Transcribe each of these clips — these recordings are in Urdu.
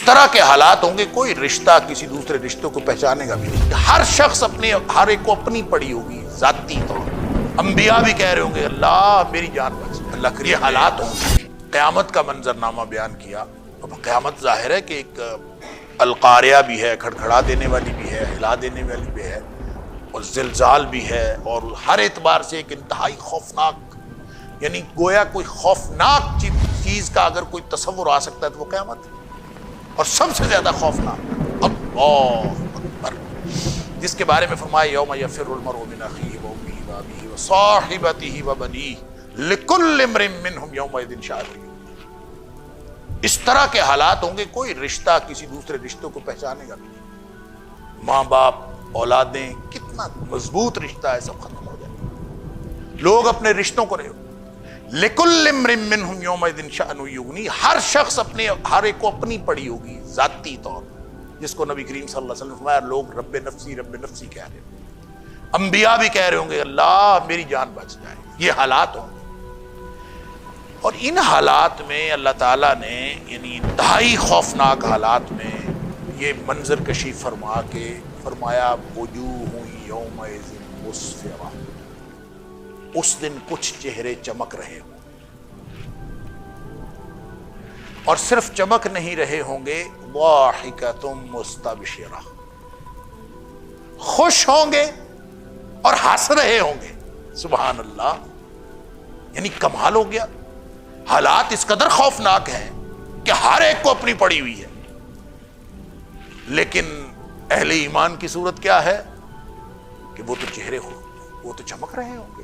طرح کے حالات ہوں گے کوئی رشتہ کسی دوسرے رشتوں کو پہچانے گا بھی نہیں. ہر شخص ہر ایک کو اپنی پڑی ہوگی ذاتی طور. انبیاء بھی کہہ رہے ہوں گے اللہ میری جان بچ. اللہ کرے حالات ہوں گے. قیامت کا منظرنامہ بیان کیا. اب قیامت ظاہر ہے کہ ایک القاریہ بھی ہے, کھڑکھڑا دینے والی بھی ہے, ہلا دینے والی بھی ہے, اور زلزال بھی ہے, اور ہر اعتبار سے ایک انتہائی خوفناک, یعنی گویا کوئی خوفناک چیز کا اگر کوئی تصور آ سکتا ہے تو وہ قیامت ہے. اور سب سے زیادہ خوفناک اللہ اکبر, جس کے بارے میں فرمایا یوم یفر المرء من اخیہ وامہ وابیہ وصاحبتہ وبنیہ لکل امرئ منہم یومئذ شأن یغنیہ. اس طرح کے حالات ہوں گے کوئی رشتہ کسی دوسرے رشتوں کو پہچانے گا بھی نہیں. ماں باپ, اولادیں, کتنا مضبوط رشتہ ہے, سب ختم ہو جائے گا. لوگ اپنے رشتوں کو لِكُلِّ امْرٍ مِّنْهُمْ يَوْمَئِذٍ شَأْنٌ يُغْنِيهِ. ہر شخص ہر ایک کو اپنی پڑی ہوگی ذاتی طور, جس کو نبی کریم صلی اللہ علیہ وسلم نے فرمایا لوگ رب نفسی کہہ رہے ہیں. انبیاء بھی کہہ رہے ہوں گے اللہ میری جان بچ جائے. یہ حالات ہوں گے. اور ان حالات میں اللہ تعالیٰ نے یعنی انتہائی خوفناک حالات میں یہ منظر کشی فرما کے فرمایا وجوہ یومئذ مسفرہ. اس دن کچھ چہرے چمک رہے ہوں, اور صرف چمک نہیں رہے ہوں گے, ضاحکۃ مستبشرہ, خوش ہوں گے اور ہنس رہے ہوں گے. سبحان اللہ, یعنی کمال ہو گیا. حالات اس قدر خوفناک ہیں کہ ہر ایک کو اپنی پڑی ہوئی ہے, لیکن اہل ایمان کی صورت کیا ہے کہ وہ تو چہرے وہ تو چمک رہے ہوں گے,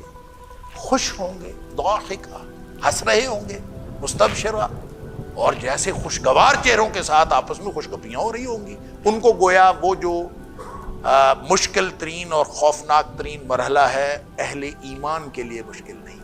خوش ہوں گے, ضاحکہ ہنس رہے ہوں گے, مستبشرہ, اور جیسے خوشگوار چہروں کے ساتھ آپس میں خوشگپیاں ہو رہی ہوں گی. ان کو گویا وہ جو مشکل ترین اور خوفناک ترین مرحلہ ہے اہل ایمان کے لیے مشکل نہیں.